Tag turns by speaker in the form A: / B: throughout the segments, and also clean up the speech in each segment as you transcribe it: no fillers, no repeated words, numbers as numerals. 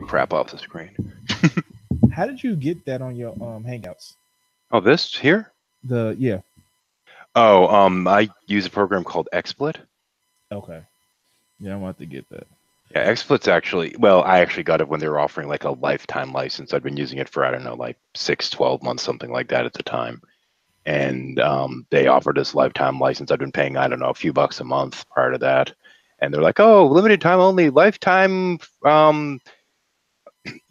A: crap off the screen.
B: How did you get that on your Hangouts?
A: Oh, this here?
B: The yeah.
A: Oh, I use a program called XSplit.
B: Okay. Yeah, I'm about to get that.
A: Yeah, XSplit's actually, well, I actually got it when they were offering like a lifetime license. I'd been using it for, I don't know, like 6, 12 months, something like that at the time. And they offered this lifetime license. I'd been paying, I don't know, a few bucks a month prior to that. And they're like, oh, limited time only, lifetime,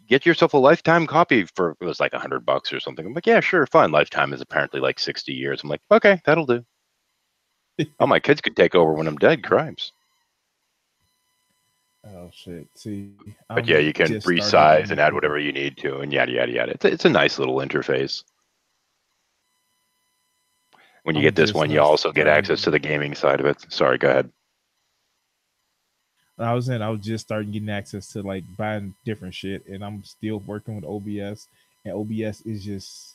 A: get yourself a lifetime copy for, it was like $100 or something. I'm like, yeah, sure, fine. Lifetime is apparently like 60 years. I'm like, okay, that'll do. Oh, my kids could take over when I'm dead. Crimes.
B: Oh shit. See, I'm
A: But yeah, you
B: just
A: can
B: starting on my
A: resize and add
B: computer.
A: whatever you need to, and yada yada yada. It's a nice little interface. When you
B: I'm
A: get this
B: just
A: one, you also get
B: starting
A: access to
B: getting.
A: the gaming side of it. Sorry, go ahead.
B: I was just starting getting access to like buying different shit, and I'm still working with OBS, and OBS is just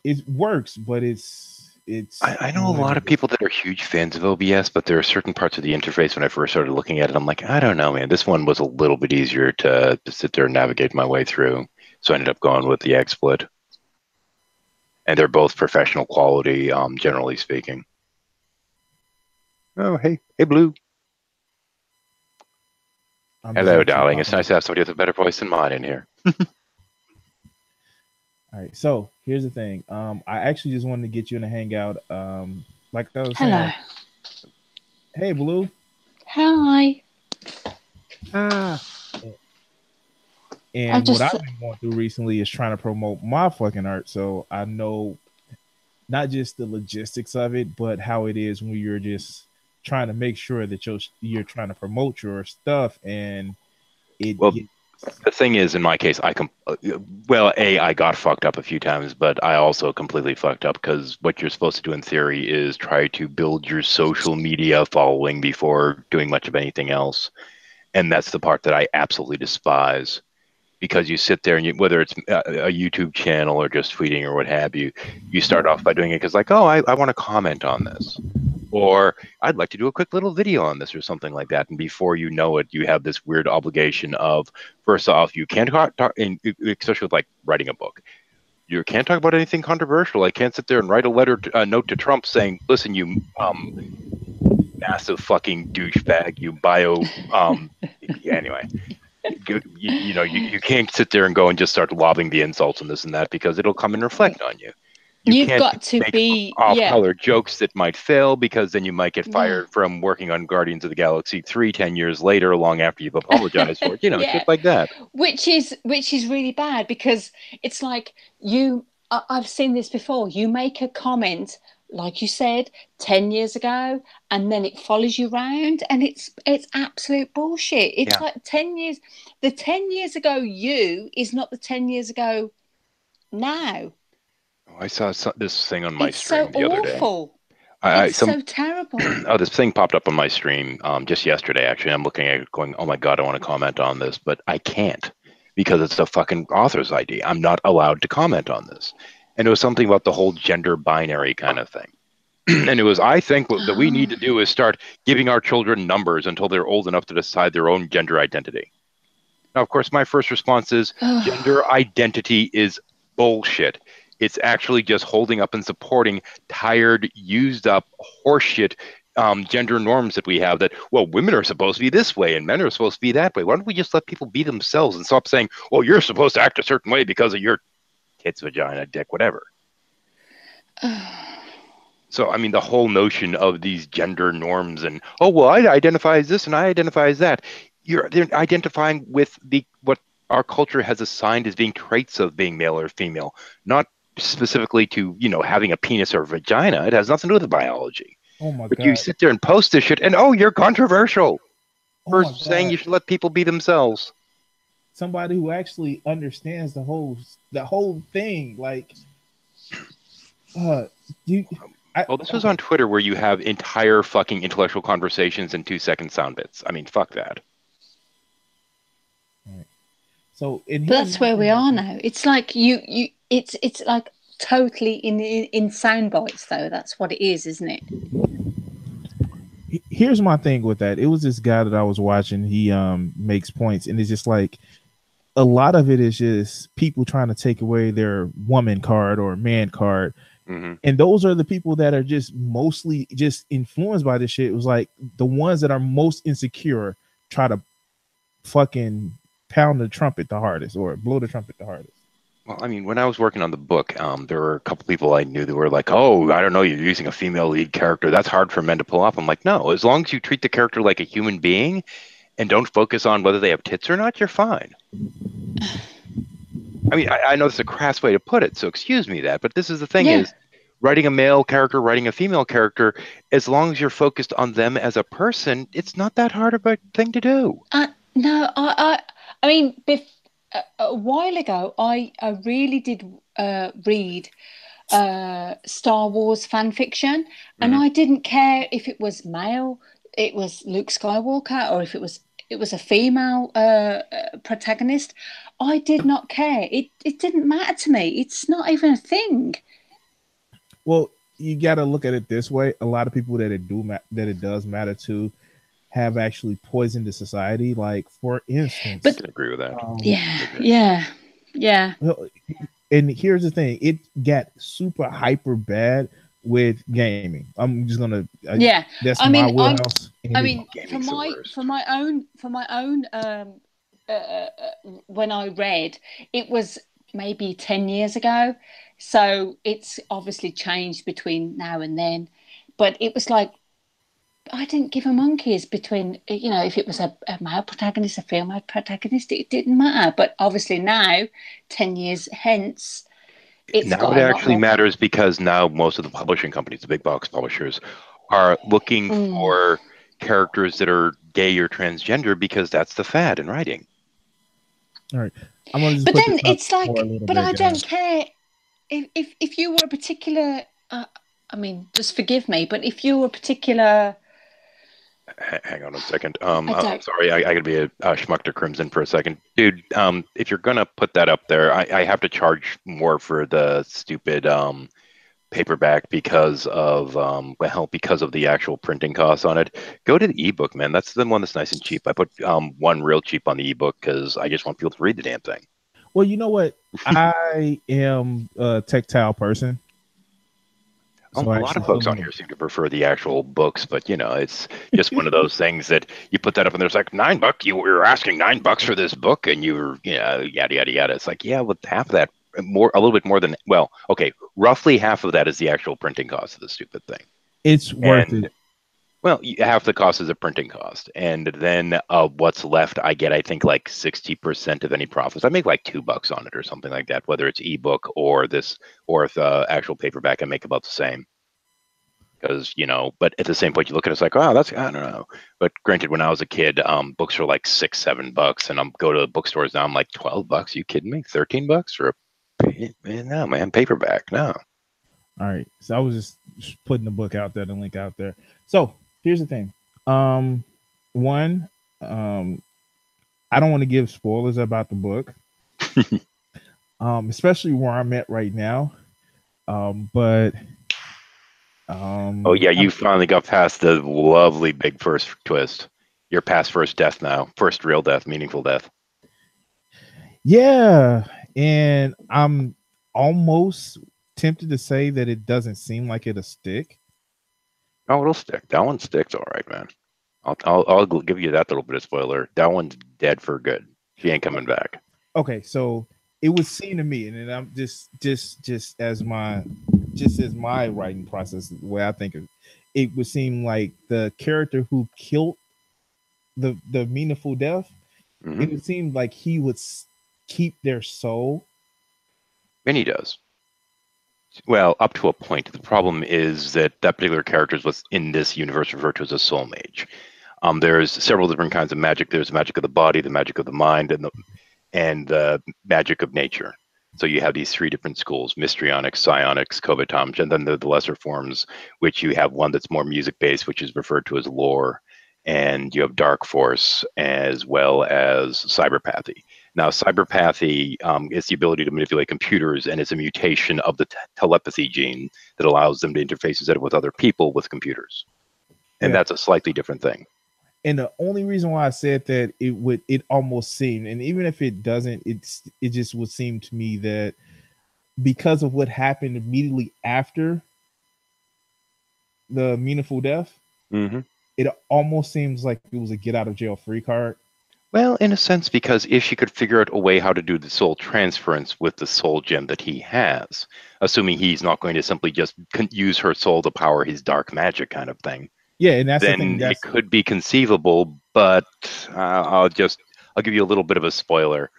B: it works, but it's
A: I know a lot of
B: limited.
A: people that are huge fans of OBS, but there are certain parts of the interface when I first started looking at it, I'm like, I don't know, man. This one was a little bit easier to sit there and navigate my way through. So I ended up going with the XSplit. And they're both professional quality, generally speaking. Oh, hey, hey, Blue.
B: I'm just
A: Hello,
B: actually
A: darling. It's
B: popping
A: nice
B: it.
A: to have somebody with a better voice than mine in here.
B: All right. So here's the thing. I actually just wanted to get you in a hangout. Like I was saying,
C: Hello.
B: hey Blue.
C: Hi.
A: Ah.
C: I
B: And what
C: just
B: I've been going through recently is trying to promote my fucking art, so I know not just the logistics of it, but how it is when you're just trying to make sure that you're trying to promote your stuff and it
A: Well,
B: gets.
A: the thing is, in my case, well, I got fucked up a few times, but I also completely fucked up because what you're supposed to do in theory is try to build your social media following before doing much of anything else. And that's the part that I absolutely despise because you sit there and whether it's a YouTube channel or just tweeting or what have you, you start off by doing it because like, oh, I want to comment on this. Or I'd like to do a quick little video on this or something like that. And before you know it, you have this weird obligation of, first off, you can't talk especially with like writing a book. You can't talk about anything controversial. I can't sit there and write a note to Trump saying, listen, you massive fucking douchebag, you yeah, anyway. You can't sit there and go and just start lobbing the insults and this and that because it'll come and reflect on you. You
C: you've
A: can't
C: got to
A: make
C: be yeah.
A: off-color jokes that might fail because then you might get
C: Yeah.
A: fired from working on Guardians of the Galaxy 3 10 years later, long after you've apologized for it, shit
C: Yeah.
A: like that.
C: Which is really bad because it's like I've seen this before. You make a comment like you said 10 years ago and then it follows you around and it's absolute bullshit. It's
A: Yeah.
C: like 10 years, the 10 years ago you is not the 10 years ago now.
A: I saw this thing on my
C: It's so
A: stream the other day.
C: awful.
A: I
C: It's
A: some
C: so terrible.
A: oh, this thing popped up on my stream just yesterday. Actually, I'm looking at it going, oh my god, I want to comment on this, but I can't because it's a fucking author's ID. I'm not allowed to comment on this, and it was something about the whole gender binary kind of thing. And it was, I think what that we need
C: Oh,
A: to do is start giving our children numbers until they're old enough to decide their own gender identity. Now, of course, my first response is
C: oh,
A: gender identity is bullshit. It's actually just holding up and supporting tired, used up horseshit gender norms that we have that, well, women are supposed to be this way and men are supposed to be that way. Why don't we just let people be themselves and stop saying, well, you're supposed to act a certain way because of your tits, vagina, dick, whatever.
C: oh.
A: So, I mean, the whole notion of these gender norms and, oh, well, I identify as this and I identify as that. They're identifying with what our culture has assigned as being traits of being male or female, not specifically to, having a penis or a vagina. It has nothing to do with biology.
B: Oh my
A: But you
B: god.
A: sit there and post this shit and, oh, you're controversial
B: Oh
A: for
B: my
A: saying
B: god.
A: you should let people be themselves.
B: Somebody who actually understands the whole thing. Like, uh, you. I
A: Well, this was
B: okay.
A: on Twitter where you have entire fucking intellectual conversations in 2 second sound bits. I mean, fuck that.
B: All right. So, and
C: But
B: here's
C: that's
B: my
C: where we
B: thing with
C: are
B: that.
C: now. It's like it's like totally in sound bites though. That's what it is, isn't it?
B: Here's my thing with that. It was this guy that I was watching. He makes points, and it's just like a lot of it is just people trying to take away their woman card or man card.
A: Mm-hmm.
B: And those are the people that are just mostly just influenced by this shit. It was like the ones that are most insecure try to fucking pound the trumpet the hardest or blow the trumpet the hardest.
A: Well, I mean, when I was working on the book, there were a couple people I knew that were like, "Oh, I don't know, you're using a female lead character. That's hard for men to pull off." I'm like, "No, as long as you treat the character like a human being and don't focus on whether they have tits or not, you're fine." I mean, I know it's a crass way to put it, so excuse me that, but this is the thing:
C: Yeah.
A: is writing a male character, writing a female character, as long as you're focused on them as a person, it's not that hard of a thing to do.
C: No, I mean, a while ago, I really did read Star Wars fan fiction, and
A: Mhm.
C: I didn't care if it was male, it was Luke Skywalker, or if it was a female protagonist. I did not care. It didn't matter to me. It's not even a thing.
B: Well, you got to look at it this way. A lot of people that that it does matter to have actually poisoned the society. Like, for instance,
A: I can agree with that.
C: Yeah.
B: and here's the thing: it got super hyper bad with gaming. I'm just gonna, that's
C: I
B: my
C: mean,
B: wheelhouse.
C: I mean,
A: Gaming's the worst.
C: for my own when I read, it was maybe 10 years ago, so it's obviously changed between now and then. But it was like I didn't give a monkeys between, you know, if it was a male protagonist, a female protagonist, it didn't matter. But obviously now, 10 years hence, it's
A: Now it
C: got a lot
A: actually
C: more.
A: matters because now most of the publishing companies, the big box publishers, are looking for characters that are gay or transgender because that's the fad in writing.
B: All right, I'm gonna just
C: But
B: put
C: then
B: this up
C: it's like,
B: for a little
C: but
B: bit,
C: I
B: guys.
C: don't care if you were a particular. I mean, just forgive me, but if you were a particular,
A: Hang on a second.
C: I
A: I'm
C: don't.
A: sorry. I gotta be a schmuck to Crimson for a second, dude. If you're gonna put that up there, I have to charge more for the stupid paperback because of because of the actual printing costs on it. Go to the ebook, man. That's the one that's nice and cheap. I put one real cheap on the ebook because I just want people to read the damn thing.
B: Well, you know what? I am a tactile person.
A: A
B: So I
A: lot of
B: actually
A: folks
B: feel
A: on here seem to prefer the actual books, but you know, it's just one of those things that you put that up and there's like $9. You were asking $9 for this book, and you were, you know, yada yada yada. It's like, yeah, with half of that, a little bit more than, well, okay, roughly half of that is the actual printing cost of the stupid thing,
B: it's worth
A: and
B: it.
A: well, half the cost is a printing cost, and then what's left, I get, I think, like 60% of any profits. I make like $2 on it or something like that, whether it's ebook or the actual paperback. I make about the same. Because, you know, but at the same point, you look at it, it's like, oh, that's, I don't know. But granted, when I was a kid, books were like $6-7, and I'm go to bookstores now, I'm like, $12? You kidding me? $13 for no, man, paperback? No.
B: All right. So I was just putting the book out there, the link out there. So here's the thing. One, I don't want to give spoilers about the book, especially where I'm at right now. But
A: Oh yeah, you finally got past the lovely big first twist. You're past first death now, first real death, meaningful death.
B: Yeah, and I'm almost tempted to say that it doesn't seem like it'll stick.
A: Oh, it'll stick. That one sticks, all right, man. I'll give you that little bit of spoiler. That one's dead for good. She ain't coming back.
B: Okay, so it would seem to me, and then I'm just as my writing process, the way I think of it would seem like the character who killed the meaningful death, it would seem like he would keep their soul.
A: And he does. Well, up to a point. The problem is that particular character is what's in this universe referred to as a soul mage. There's several different kinds of magic. There's the magic of the body, the magic of the mind, and the magic of nature. So you have these three different schools: Mystrionics, Psionics, Covitomch, and then the lesser forms, which you have one that's more music-based, which is referred to as lore, and you have Dark Force as well as Cyberpathy. Now, cyberpathy is the ability to manipulate computers, and it's a mutation of the telepathy gene that allows them to interface instead of with other people with computers. And that's a slightly different thing.
B: And the only reason why I said that it almost seemed, and even if it doesn't, it just would seem to me that because of what happened immediately after the meaningful death,
A: Mm-hmm.
B: it almost seems like it was a get out of jail free card.
A: Well, in a sense, because if she could figure out a way how to do the soul transference with the soul gem that he has, assuming he's not going to simply just use her soul to power his dark magic kind of thing,
B: Yeah, and that's the thing.
A: then it could be conceivable. But I'll give you a little bit of a spoiler,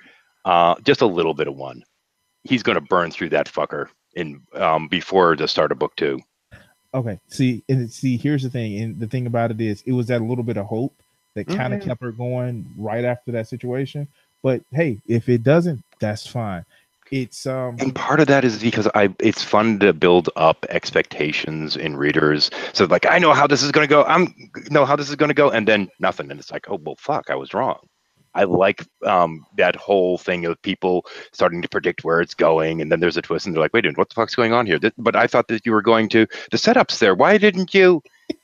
A: just a little bit of one. He's going to burn through that fucker in before the start of book 2.
B: Okay. See, here's the thing, and the thing about it is, it was that little bit of hope that kind of kept her going right after that situation. But hey, if it doesn't, that's fine. It's
A: and part of that is because it's fun to build up expectations in readers. So like, I know how this is going to go. Know how this is going to go, and then nothing, and it's like, oh well, fuck, I was wrong. I like that whole thing of people starting to predict where it's going, and then there's a twist, and they're like, wait a minute, what the fuck's going on here? But I thought that you were going to the setup's there. Why didn't you?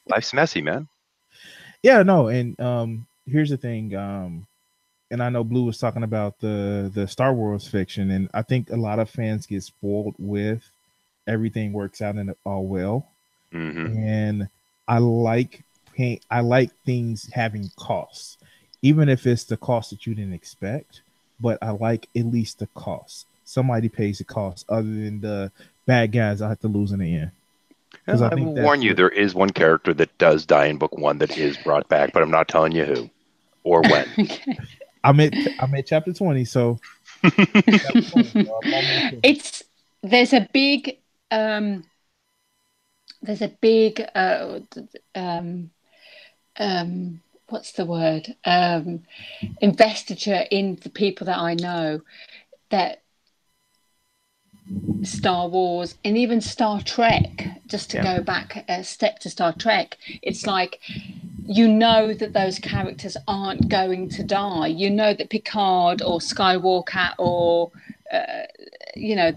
A: Life's messy, man.
B: Yeah, no, and here's the thing, and I know Blue was talking about the Star Wars fiction, and I think a lot of fans get spoiled with everything works out in all well, and I like things having costs, even if it's the cost that you didn't expect. But I like at least the cost. Somebody pays the cost, other than the bad guys I have to lose in the end.
A: Well, I will warn you, there is one character that does die in book 1 that is brought back, but I'm not telling you who or when.
C: Okay.
B: I'm at chapter 20, so
C: there's a big what's the word, investiture in the people that I know, that Star Wars and even Star Trek, just to go back a step to Star Trek, it's like, you know that those characters aren't going to die. You know that Picard or Skywalker or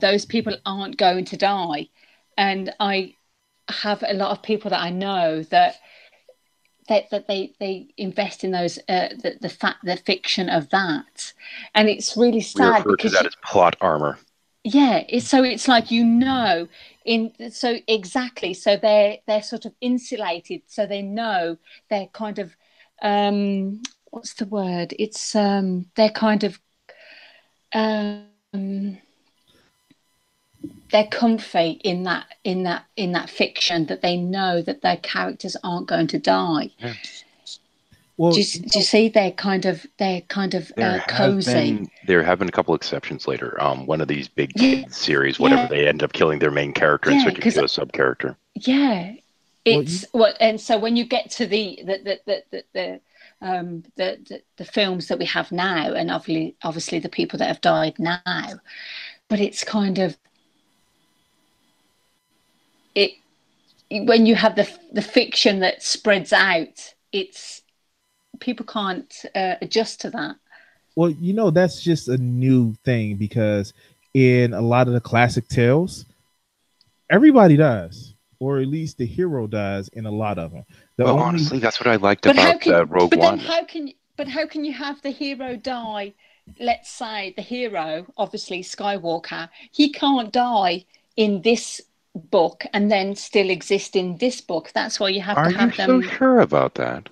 C: those people aren't going to die. And I have a lot of people that I know that they invest in those the fiction of that, and it's really sad.
A: We refer to that as plot armor.
C: Yeah, it's like, exactly. So they're sort of insulated, so they know they're kind of what's the word? It's they're kind of they're comfy in that fiction, that they know that their characters aren't going to die. Yeah. Well, do you see? They're kind of cozy.
A: There have been a couple exceptions later. One of these big series, whatever, they end up killing their main character and switching to a sub character.
C: Yeah, it's and so when you get to the films that we have now, and obviously the people that have died now, but it's kind of it when you have the fiction that spreads out, it's people can't adjust to that.
B: Well, that's just a new thing, because in a lot of the classic tales, everybody dies, or at least the hero dies in a lot of them.
A: Honestly, that's what I liked about Rogue One.
C: How can you have the hero die? Let's say the hero, obviously Skywalker, he can't die in this book and then still exist in this book. That's why you have to have them.
A: Are you so sure about that?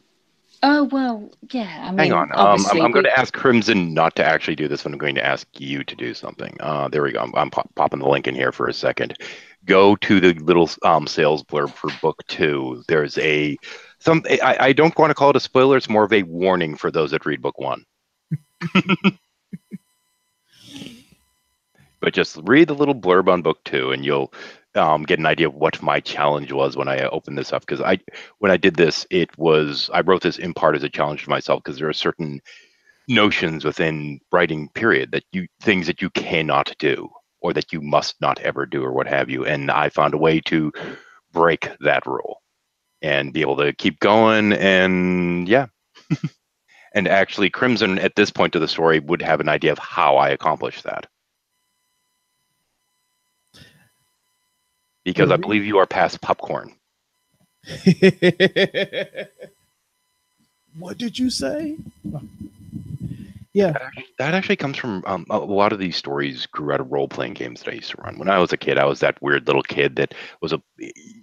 C: Oh, well, yeah. I mean,
A: hang on. I'm going to ask Crimson not to actually do this, but I'm going to ask you to do something. There we go. I'm popping the link in here for a second. Go to the little sales blurb for book 2. There's I don't want to call it a spoiler. It's more of a warning for those that read book 1. But just read the little blurb on book 2, and you'll get an idea of what my challenge was when I opened this up. Because when I did this, I wrote this in part as a challenge to myself, because there are certain notions within writing, period, things that you cannot do, or that you must not ever do, or what have you. And I found a way to break that rule and be able to keep going. And yeah. And actually, Crimson at this point of the story would have an idea of how I accomplished that. Because I believe you are past popcorn.
B: What did you say? Yeah.
A: That actually comes from a lot of these stories grew out of role-playing games that I used to run. When I was a kid, I was that weird little kid that was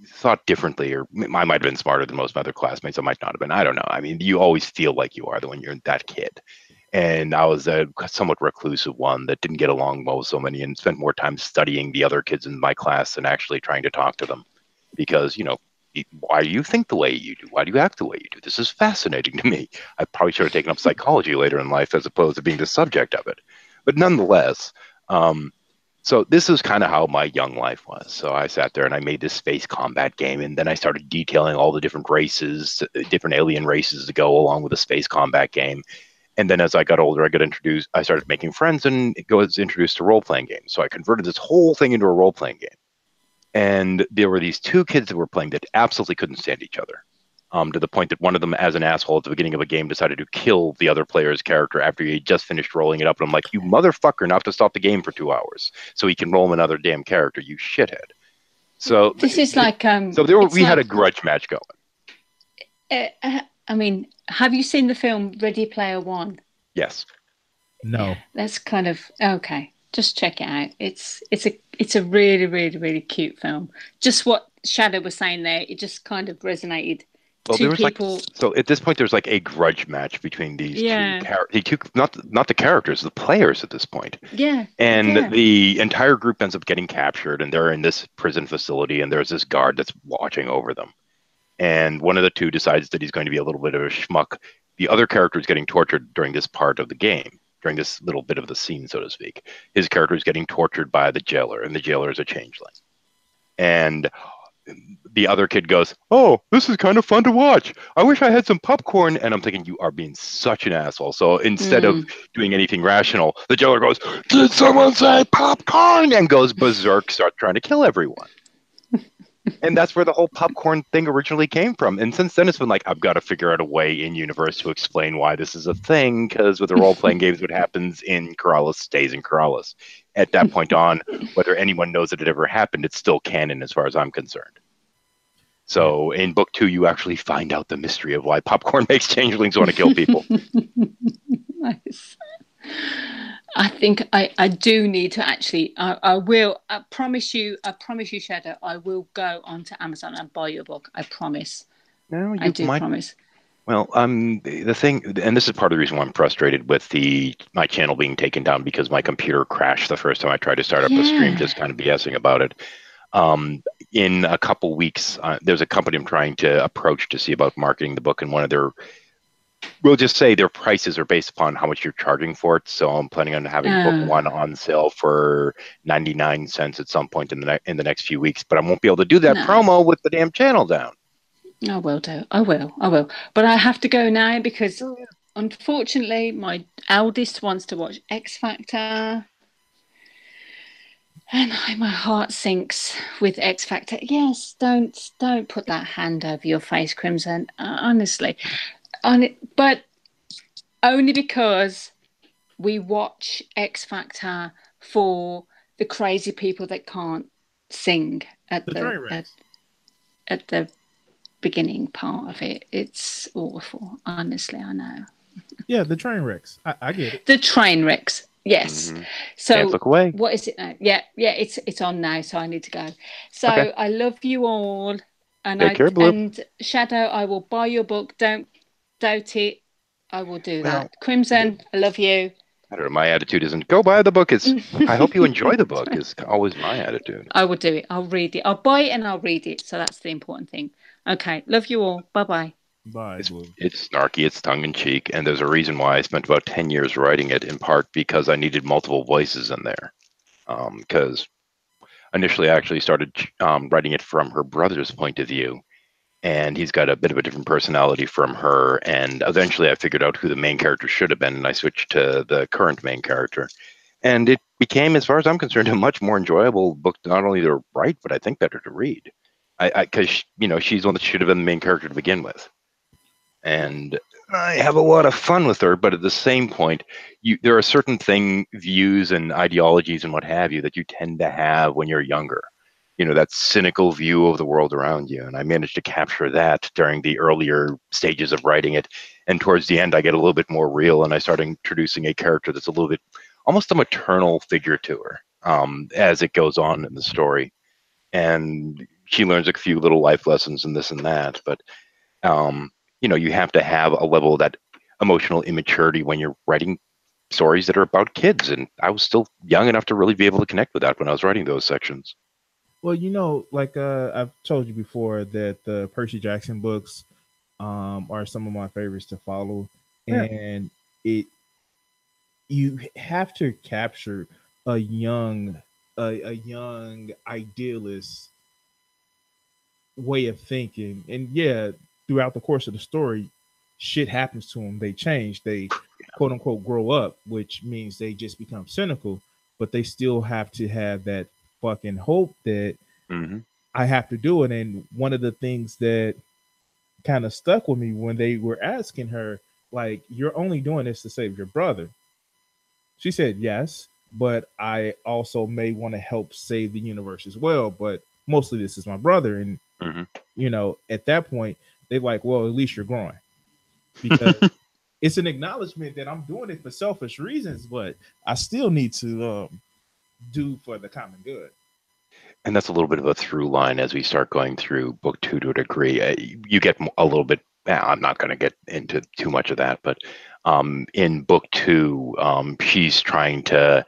A: thought differently, or I might have been smarter than most of my other classmates. I might not have been. I don't know. I mean, you always feel like you are when you're that kid. And I was a somewhat reclusive one that didn't get along well with so many and spent more time studying the other kids in my class than actually trying to talk to them. Because, why do you think the way you do? Why do you act the way you do? This is fascinating to me. I probably should have taken up psychology later in life as opposed to being the subject of it. But nonetheless, so this is kind of how my young life was. So I sat there and I made this space combat game, and then I started detailing all the different races, different alien races to go along with the space combat game. And then as I got older, I started making friends and was introduced to role-playing games. So I converted this whole thing into a role-playing game. And there were these two kids that were playing that absolutely couldn't stand each other, to the point that one of them, as an asshole at the beginning of a game, decided to kill the other player's character after he had just finished rolling it up. And I'm like, you motherfucker, now have to stop the game for 2 hours so he can roll him another damn character, you shithead. So
C: this is like
A: we had a grudge match going.
C: I mean, have you seen the film Ready Player One?
A: Yes.
B: No.
C: Yeah, that's kind of okay. Just check it out. It's a really, really, really cute film. Just what Shadow was saying there, it just kind of resonated.
A: Well,
C: Two people.
A: So at this point, there's like a grudge match between these two not the characters, the players at this point.
C: Yeah.
A: And the entire group ends up getting captured, and they're in this prison facility, and there's this guard that's watching over them. And one of the two decides that he's going to be a little bit of a schmuck. The other character is getting tortured during this part of the game, during this little bit of the scene, so to speak. His character is getting tortured by the jailer, and the jailer is a changeling. And the other kid goes, "Oh, this is kind of fun to watch. I wish I had some popcorn." And I'm thinking, you are being such an asshole. So instead of doing anything rational, the jailer goes, "Did someone say popcorn?" and goes berserk, starts trying to kill everyone. And that's where the whole popcorn thing originally came from. And since then, it's been like, I've got to figure out a way in universe to explain why this is a thing, because with the role-playing games, what happens in Corrales stays in Corrales. At that point on, whether anyone knows that it ever happened, it's still canon as far as I'm concerned. So in book 2, you actually find out the mystery of why popcorn makes changelings want to kill people.
C: Nice. I think I do need to actually. I will. I promise you, Shadow. I will go onto Amazon and buy your book. I promise.
A: No,
C: I do promise.
A: Well, the thing, and this is part of the reason why I'm frustrated with my channel being taken down, because my computer crashed the first time I tried to start up a stream, just kind of BSing about it. In a couple weeks, there's a company I'm trying to approach to see about marketing the book, and one of their, we'll just say their prices are based upon how much you're charging for it. So I'm planning on having book 1 on sale for 99 cents at some point in the next few weeks, but I won't be able to do that promo with the damn channel down.
C: I will do. I will. But I have to go now because unfortunately my eldest wants to watch X Factor. And my heart sinks with X Factor. Yes, don't put that hand over your face, Crimson. Honestly. But only because we watch X Factor for the crazy people that can't sing at the beginning part of it. It's awful. Honestly, I know.
B: Yeah, the train wrecks. I get it.
C: The train wrecks. Yes.
A: Mm-hmm.
C: So
A: can't look away.
C: What is it now? Yeah, it's on now, so I need to go. So
A: okay.
C: I love you all. And
A: Take care, Blue.
C: And Shadow, I will buy your book. Don't doubt it. I will do that. Crimson, I love you.
A: I don't know. My attitude isn't go buy the book. I hope you enjoy the book is always my attitude.
C: I will do it. I'll read it. I'll buy it and I'll read it. So that's the important thing. Okay. Love you all. Bye-bye.
B: Bye.
A: It's snarky, it's tongue-in-cheek, and there's a reason why I spent about 10 years writing it, in part because I needed multiple voices in there. Because initially I actually started writing it from her brother's point of view, and he's got a bit of a different personality from her, and eventually I figured out who the main character should have been, and I switched to the current main character. And it became, as far as I'm concerned, a much more enjoyable book, not only to write, but I think better to read. Because, she's the one that should have been the main character to begin with. And I have a lot of fun with her, but at the same point, there are certain views and ideologies and what have you that you tend to have when you're younger. That cynical view of the world around you. And I managed to capture that during the earlier stages of writing it. And towards the end, I get a little bit more real, and I start introducing a character that's a little bit almost a maternal figure to her as it goes on in the story. And she learns a few little life lessons and this and that. But, you have to have a level of that emotional immaturity when you're writing stories that are about kids. And I was still young enough to really be able to connect with that when I was writing those sections.
B: Well, like I've told you before that the Percy Jackson books are some of my favorites to follow,
A: Yeah.
B: and you have to capture a young a young idealist way of thinking, and yeah, throughout the course of the story, shit happens to them. They change. They quote unquote grow up, which means they just become cynical, but they still have to have that fucking hope that
A: Mm-hmm.
B: I have to do it. And one of the things that kind of stuck with me when they were asking her, like, you're only doing this to save your brother. She said, yes, but I also may want to help save the universe as well. But mostly this is my brother. And,
A: Mm-hmm.
B: at that point, they're like, well, at least you're growing, because it's an acknowledgement that I'm doing it for selfish reasons, but I still need to do for the common good.
A: And that's a little bit of a through line as we start going through book 2 to a degree. You get a little bit. I'm not going to get into too much of that, but in book 2, she's trying to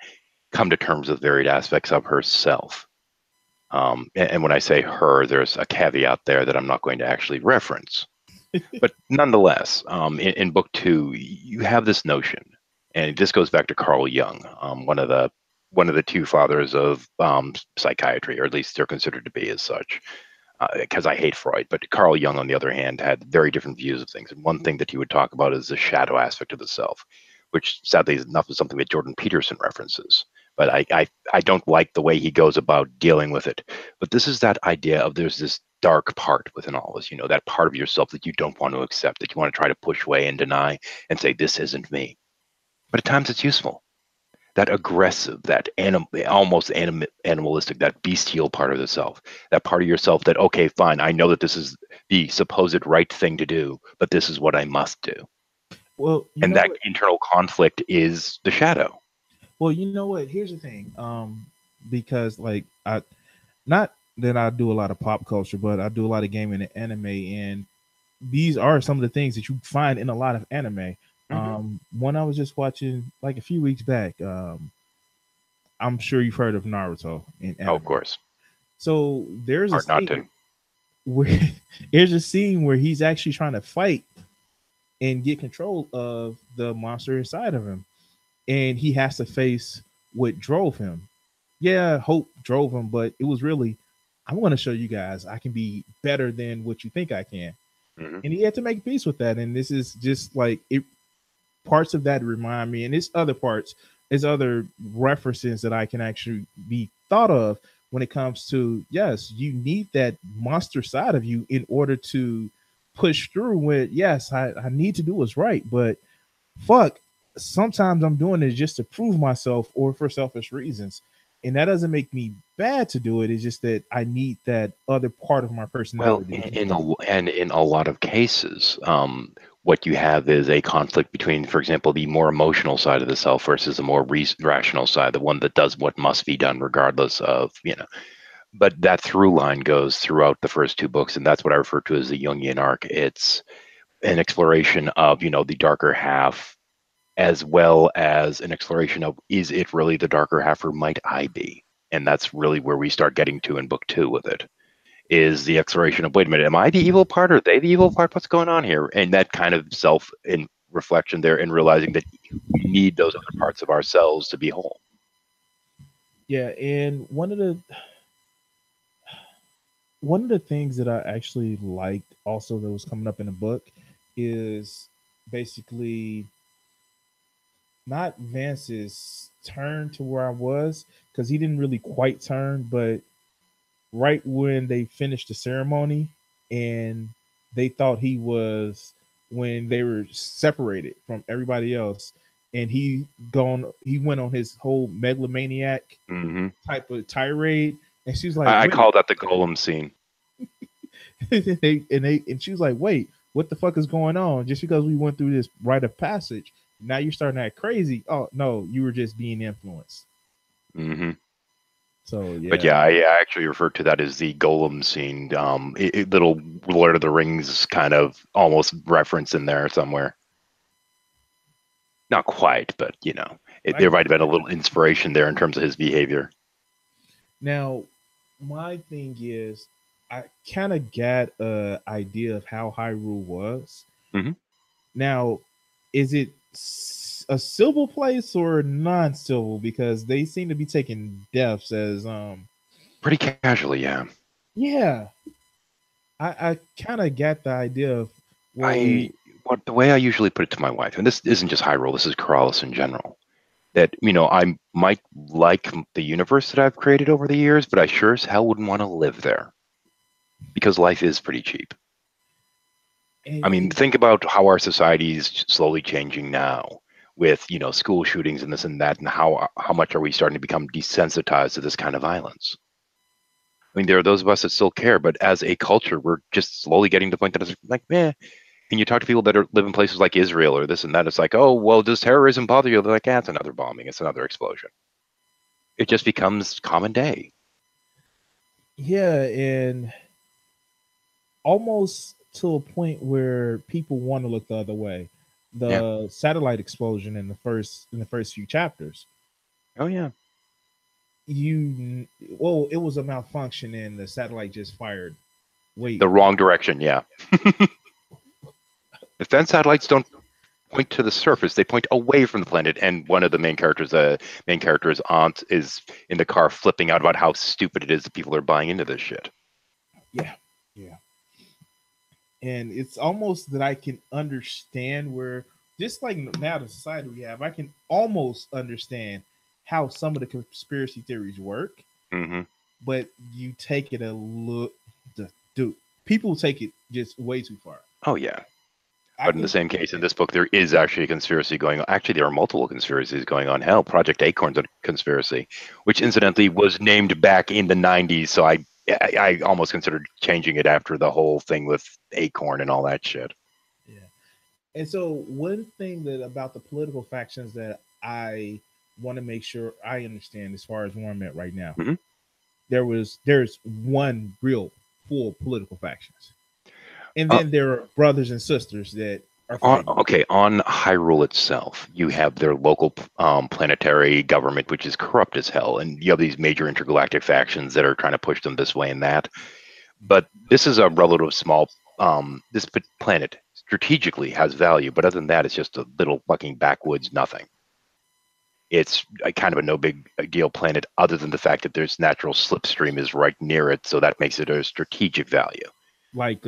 A: come to terms with varied aspects of herself. And when I say her, there's a caveat there that I'm not going to actually reference. But nonetheless, in book 2, you have this notion, and this goes back to Carl Jung, one of the two fathers of psychiatry, or at least they're considered to be as such. Because I hate Freud, but Carl Jung, on the other hand, had very different views of things. And one thing that he would talk about is the shadow aspect of the self, which sadly enough is something that Jordan Peterson references. But I don't like the way he goes about dealing with it. But this is that idea of there's this dark part within all of us, that part of yourself that you don't want to accept, that you want to try to push away and deny and say, this isn't me. But at times it's useful. That aggressive, that almost animalistic, that bestial part of the self, that part of yourself that, okay, fine, I know that this is the supposed right thing to do, but this is what I must do.
B: Well,
A: and that internal conflict is the shadow.
B: Well, you know what? Here's the thing. Because like not that I do a lot of pop culture, but I do a lot of gaming and anime, and these are some of the things that you find in a lot of anime. One I was just watching like a few weeks back. I'm sure you've heard of Naruto in anime.
A: Oh, of course.
B: So there's
A: Hard not to.
B: Where there's a scene where he's actually trying to fight and get control of the monster inside of him, and he has to face what drove him. Yeah, hope drove him, but it was really, I'm going to show you guys I can be better than what you think I can. And he had to make peace with that. And this is just like it. Parts of that remind me, and it's other parts, there's other references that I can actually be thought of when it comes to, yes, you need that monster side of you in order to push through with, yes, I need to do what's right, but fuck, sometimes I'm doing it just to prove myself or for selfish reasons. And that doesn't make me bad to do it. It's just that I need that other part of my personality.
A: Well, in a lot of cases, what you have is a conflict between, for example, the more emotional side of the self versus the more rational side, the one that does what must be done regardless of, But that through line goes throughout the first two books, and that's what I refer to as the Jungian arc. It's an exploration of, the darker half, as well as an exploration of, is it really the darker half, or might I be? And that's really where we start getting to in book 2 with it, is the exploration of, wait a minute, am I the evil part, or are they the evil part? What's going on here? And that kind of self in reflection there, and realizing that we need those other parts of ourselves to be whole.
B: Yeah, and one of the things that I actually liked also that was coming up in the book is basically not Vance's turn to where I was, because he didn't really quite turn, but right when they finished the ceremony and they thought he was, when they were separated from everybody else, and he went on his whole megalomaniac type of tirade, and she's like,
A: I call that the golem scene.
B: and she was like, wait, what the fuck is going on? Just because we went through this rite of passage, now you're starting to act crazy. Oh no, you were just being influenced.
A: Mm-hmm.
B: So yeah,
A: but yeah, I actually refer to that as the golem scene. Little Lord of the Rings kind of almost reference in there somewhere. Not quite, but there might have been a little inspiration there in terms of his behavior.
B: Now, my thing is, I kind of got a idea of how Hyrule was.
A: Mm-hmm.
B: Now, is it a civil place or non-civil? Because they seem to be taking deaths as
A: pretty casually, yeah.
B: Yeah, I kind of got the idea of
A: the way I usually put it to my wife, and this isn't just Hyrule, this is Corollas in general. That I might like the universe that I've created over the years, but I sure as hell wouldn't want to live there because life is pretty cheap. I mean, think about how our society is slowly changing now with, school shootings and this and that, and how much are we starting to become desensitized to this kind of violence? I mean, there are those of us that still care, but as a culture, we're just slowly getting to the point that it's like, and you talk to people that live in places like Israel or this and that, it's like, oh, well, does terrorism bother you? They're like, it's another bombing, it's another explosion. It just becomes common day.
B: Yeah, and almost to a point where people want to look the other way. The satellite explosion in the first few chapters.
A: Oh yeah.
B: It was a malfunction and the satellite just fired.
A: The wrong direction, yeah. Defense satellites don't point to the surface; they point away from the planet. And one of the main characters' aunt is in the car flipping out about how stupid it is that people are buying into this shit.
B: Yeah. And it's almost that I can understand where, just like now the society we have, I can almost understand how some of the conspiracy theories work.
A: Mm-hmm.
B: But you take it a look, dude. People take it just way too far.
A: Oh yeah. But in the same case, in this book, there is actually a conspiracy going on. Actually, there are multiple conspiracies going on. Hell, Project Acorn's a conspiracy, which incidentally was named back in the 90s. So I almost considered changing it after the whole thing with Acorn and all that shit.
B: Yeah. And so one thing that about the political factions that I want to make sure I understand as far as where I'm at right now, there's one real full political factions. And then there are brothers and sisters that are fighting.
A: On Hyrule itself, you have their local planetary government, which is corrupt as hell, and you have these major intergalactic factions that are trying to push them this way and that. But this is a relative small. This planet strategically has value, but other than that, it's just a little fucking backwoods nothing. It's a kind of a no big deal planet, other than the fact that there's natural slipstream is right near it, so that makes it a strategic value.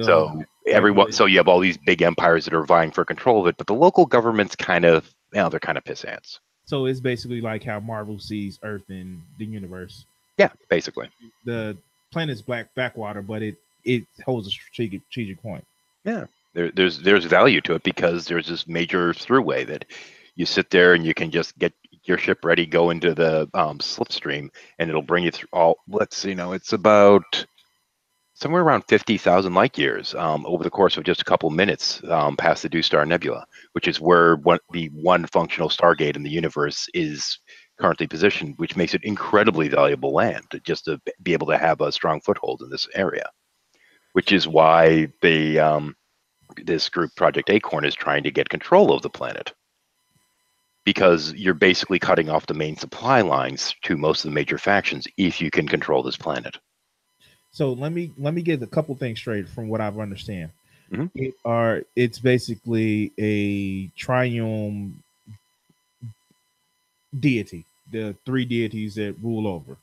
A: So you have all these big empires that are vying for control of it, but the local government's kind of, they're kind of piss ants.
B: So it's basically like how Marvel sees Earth and the universe.
A: Yeah, basically.
B: The planet's backwater, but it holds a strategic point.
A: Yeah, there's value to it because there's this major throughway that you sit there and you can just get your ship ready, go into the slipstream, and it'll bring you through all. It's about somewhere around 50,000 light years over the course of just a couple minutes past the Dew-Star Nebula, which is where the one functional Stargate in the universe is currently positioned, which makes it incredibly valuable land just to be able to have a strong foothold in this area, which is why this group, Project Acorn, is trying to get control of the planet. Because you're basically cutting off the main supply lines to most of the major factions if you can control this planet.
B: So let me get a couple things straight from what I've understand.
A: Mm-hmm.
B: It's basically a triune deity, the three deities that rule over.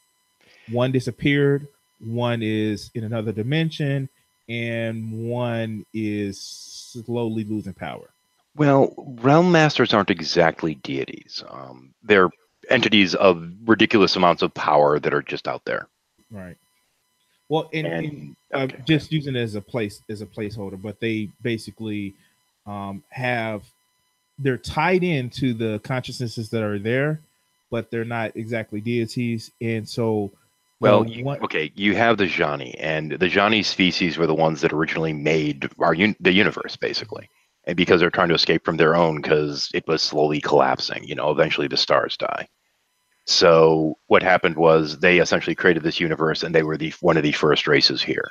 B: One disappeared, one is in another dimension, and one is slowly losing power.
A: Well, realm masters aren't exactly deities. They're entities of ridiculous amounts of power that are just out there.
B: Right. Well, just using it as a placeholder, but they basically they're tied into the consciousnesses that are there, but they're not exactly deities. And so
A: Well, you have the Johnny, and the Johnny species were the ones that originally made the universe, basically. And because they're trying to escape from their own, because it was slowly collapsing, eventually the stars die. So what happened was they essentially created this universe, and they were one of the first races here.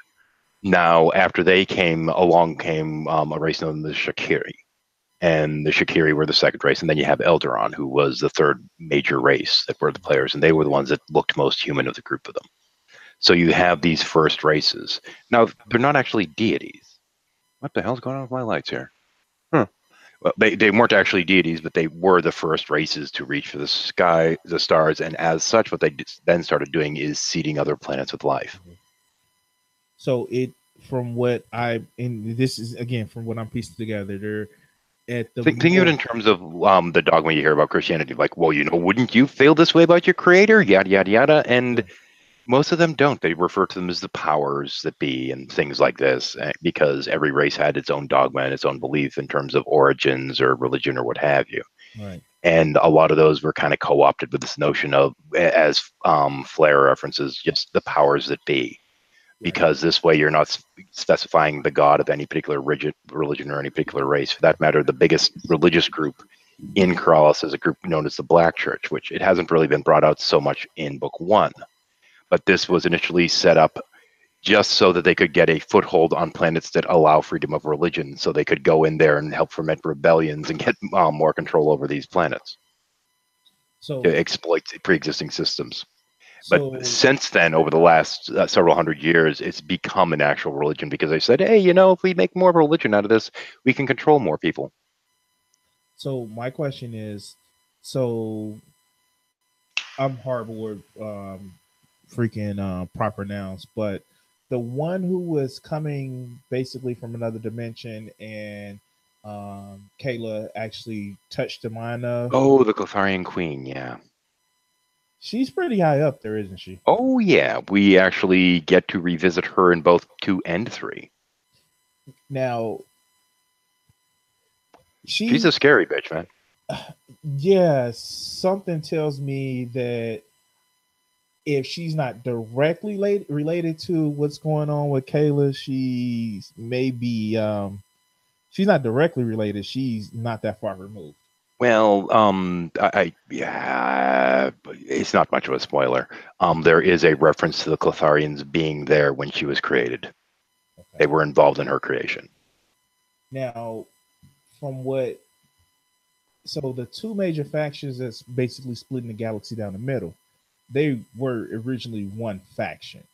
A: Now, after they came a race known as the Shakiri, and the Shakiri were the second race, and then you have Eldaron, who was the third major race that were the players, and they were the ones that looked most human of the group of them. So you have these first races. Now, they're not actually deities. What the hell's going on with my lights here? Huh. Well, they weren't actually deities, but they were the first races to reach for the sky, the stars, and as such, what they then started doing is seeding other planets with life.
B: So from what this is again from what I'm piecing together, they're at the
A: think of it in terms of the dogma you hear about Christianity, like, well, wouldn't you feel this way about your creator? Yada yada yada, and most of them don't. They refer to them as the powers that be and things like this, because every race had its own dogma and its own belief in terms of origins or religion or what have you.
B: Right.
A: And a lot of those were kind of co-opted with this notion of, as Flair references, just the powers that be. Because this way you're not specifying the god of any particular religion or any particular race. For that matter, the biggest religious group in Keralis is a group known as the Black Church, which it hasn't really been brought out so much in Book 1. But this was initially set up just so that they could get a foothold on planets that allow freedom of religion, so they could go in there and help ferment rebellions and get more control over these planets. So to exploit pre-existing systems. But since then, over the last several hundred years, it's become an actual religion because they said, hey, if we make more of a religion out of this, we can control more people.
B: So my question is, I'm horrible with freaking proper nouns, but the one who was coming basically from another dimension and Kayla actually touched the mind of.
A: Oh, the Clotharian Queen, yeah.
B: She's pretty high up there, isn't she?
A: Oh, yeah. We actually get to revisit her in both 2 and 3.
B: Now,
A: she's a scary bitch, man.
B: Yeah, something tells me that if she's not directly related to what's going on with Kayla, she's maybe she's not directly related. She's not that far removed.
A: Well, yeah, it's not much of a spoiler. There is a reference to the Clotharians being there when she was created. Okay. They were involved in her creation.
B: Now, so the 2 major factions that's basically splitting the galaxy down the middle, they were originally one faction.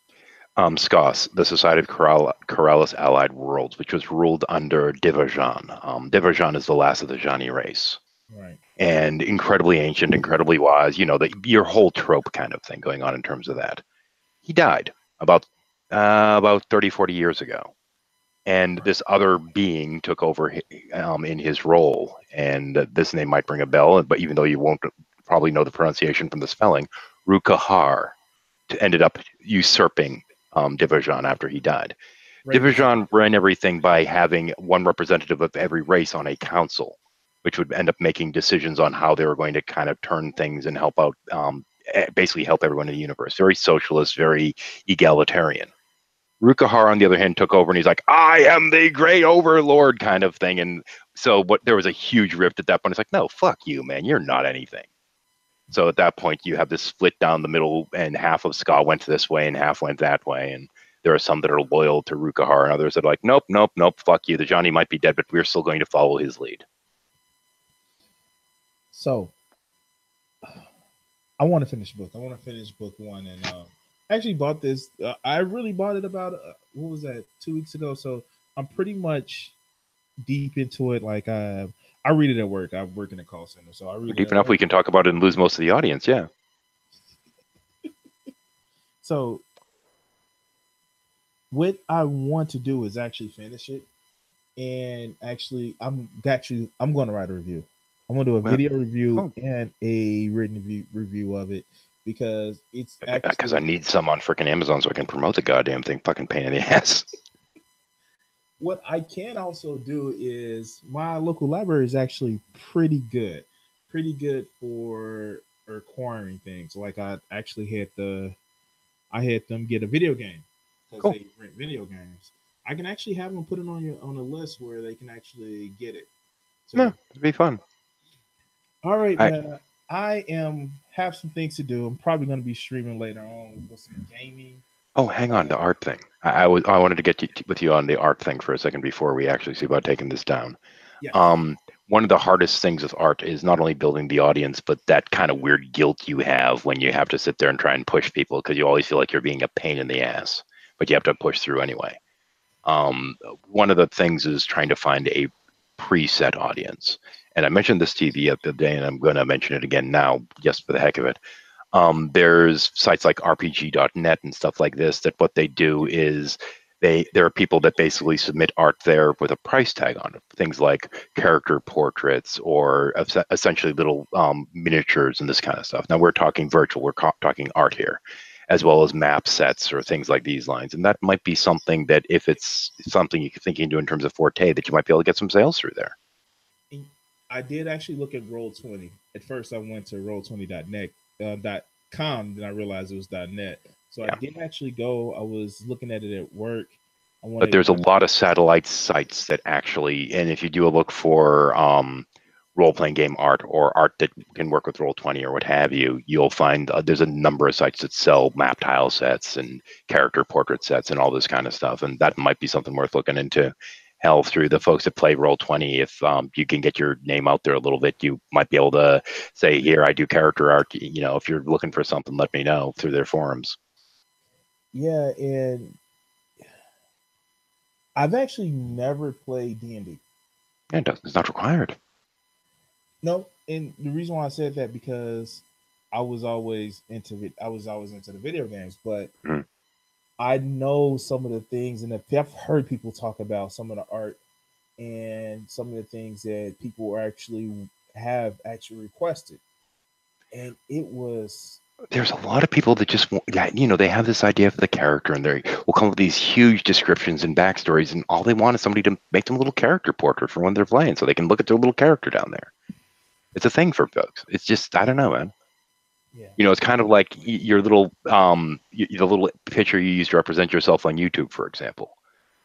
A: SCOS, the Society of Keralis Allied Worlds, which was ruled under Divajan. Divajan is the last of the Johnny race.
B: Right.
A: And incredibly ancient, incredibly wise, your whole trope kind of thing going on in terms of that. He died about 30, 40 years ago. And this other being took over in his role. And this name might ring a bell, but even though you won't probably know the pronunciation from the spelling, Rukahar ended up usurping Divajan after he died. Right. Divajan ran everything by having one representative of every race on a council, which would end up making decisions on how they were going to kind of turn things and help out, basically help everyone in the universe. Very socialist, very egalitarian. Rukahar, on the other hand, took over and he's like, I am the great overlord kind of thing. And so there was a huge rift at that point. It's like, no, fuck you, man. You're not anything. So at that point, you have this split down the middle, and half of Ska went this way and half went that way. And there are some that are loyal to Rukahar and others that are like, nope, fuck you. The Johnny might be dead, but we're still going to follow his lead.
B: So I want to finish book. I want to finish book 1, and I actually bought this. I really bought it about 2 weeks ago. So I'm pretty much deep into it. Like I read it at work. I work in a call center, so I read
A: deep enough we can talk about it and lose most of the audience. Yeah.
B: So what I want to do is actually finish it, and actually I'm going to write a review. I'm going to do a video review and a written review of it, because it's actually...
A: Because I need some on freaking Amazon so I can promote the goddamn thing. Fucking pain in the ass.
B: What I can also do is, my local library is actually pretty good for acquiring things. Like I actually had the I had them get a video game because
A: Cool.
B: they rent video games. I can actually have them put it on a list where they can actually get it.
A: Yeah,
B: So,
A: it'd be fun.
B: all right,
A: I
B: man. I am have some things to do. I'm probably going to be streaming later on with some gaming.
A: Oh, hang on, the art thing. I wanted to get with you on the art thing for a second before we actually see about taking this down.
B: Yes.
A: Um, one of the hardest things with art is not only building the audience, but that kind of weird guilt you have when you have to sit there and try and push people because you always feel like you're being a pain in the ass, but you have to push through anyway. Um, One of the things is trying to find a preset audience. And I mentioned this to you the other day, and I'm going to mention it again now just for the heck of it. There's sites like rpg.net and stuff like this that what they do is there are people that basically submit art there with a price tag on it, things like character portraits or essentially little miniatures and this kind of stuff. Now we're talking virtual, we're talking art here, as well as map sets or things like these lines. And that might be something that if it's something you think you can do in terms of Forte, that you might be able to get some sales through there.
B: I did actually look at Roll20. At first, I went to roll20.net, .com, then I realized it was .net. So I
A: Yeah.
B: did actually go. I was looking at it at work. I
A: But
B: wanted
A: there's a lot of satellite sites that actually, and if you do a look for role-playing game art or art that can work with Roll20 or what have you, you'll find there's a number of sites that sell map tile sets and character portrait sets and all this kind of stuff, and that might be something worth looking into. Hell, through the folks that play Roll20, if you can get your name out there a little bit, you might be able to say, "Here, I do character art." You know, if you're looking for something, let me know through their forums.
B: Yeah, and I've actually never played D&D.
A: And it's not required.
B: No, and the reason why I said that because I was always into it. I was always into the video games, but
A: Mm.
B: I know some of the things, and I've heard people talk about some of the art and some of the things that people have actually requested, and it was
A: There's a lot of people that just want, they have this idea for the character and they will come up with these huge descriptions and backstories, and all they want is somebody to make them a little character portrait for when they're playing so they can look at their little character down there. It's a thing for folks. It's just, I don't know, man.
B: yeah,
A: It's kind of like your little, the little picture you use to represent yourself on YouTube, for example.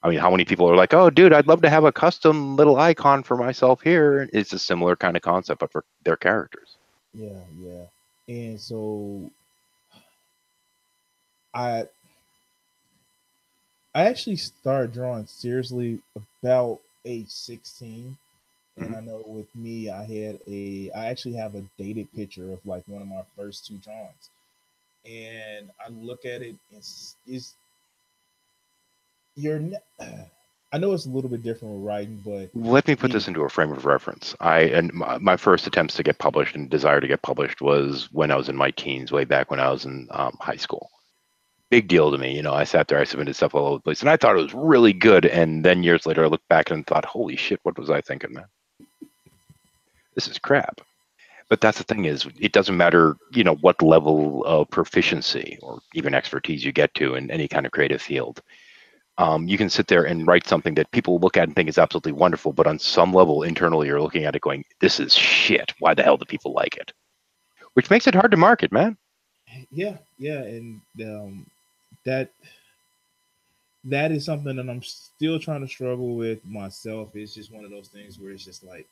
A: I mean, how many people are like, oh, dude, I'd love to have a custom little icon for myself here. It's a similar kind of concept, but for their characters.
B: yeah. And so I I actually started drawing seriously about age 16. And
A: Mhm.
B: I know with me, I actually have a dated picture of like one of my first two drawings. And I look at it, it's you're, I know it's a little bit different with writing, but
A: Let me
B: to
A: put
B: me,
A: this into a frame of reference. My first attempts to get published and desire to get published was when I was in my teens, way back when I was in high school. Big deal to me. I sat there, I submitted stuff all over the place, and I thought it was really good. And then years later, I looked back and thought, holy shit, what was I thinking, man? This is crap. But that's the thing is, it doesn't matter, what level of proficiency or even expertise you get to in any kind of creative field. You can sit there and write something that people look at and think is absolutely wonderful, but on some level internally, you're looking at it going, "This is shit. Why the hell do people like it?" Which makes it hard to market, man.
B: yeah, and that that is something that I'm still trying to struggle with myself. It's just one of those things where it's just like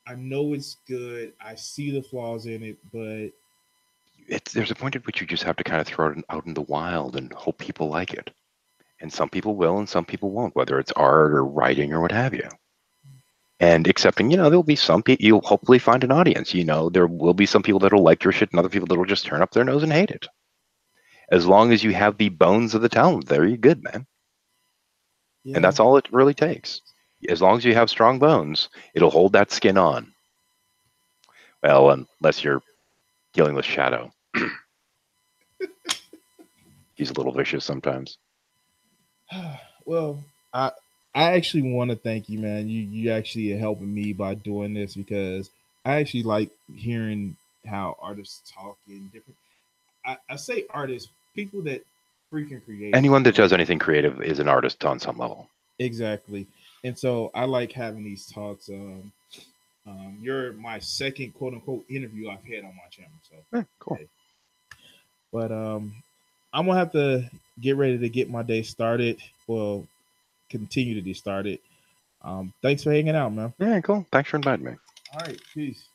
B: I know it's good. I see the flaws in it, but
A: There's a point at which you just have to kind of throw it out in the wild and hope people like it. And some people will, and some people won't, whether it's art or writing or what have you. And accepting, there'll be some people you'll hopefully find an audience. There will be some people that'll like your shit, and other people that'll just turn up their nose and hate it. As long as you have the bones of the talent there, you're good, man. And
B: yeah,
A: that's all it really takes. As long as you have strong bones, it'll hold that skin on. Well, unless you're dealing with Shadow. He's a little vicious sometimes.
B: well, I actually want to thank you, man. You actually are helping me by doing this because I actually like hearing how artists talk in different. I say artists, people that freaking create.
A: Anyone that does anything creative is an artist on some level.
B: Exactly, and so I like having these talks. You're my second quote unquote interview I've had on my channel. So,
A: Yeah, cool.
B: okay. But I'm gonna have to get ready to get my day started. Well, continue to get started. Thanks for hanging out, man.
A: Yeah, cool. Thanks for inviting me.
B: All right, peace.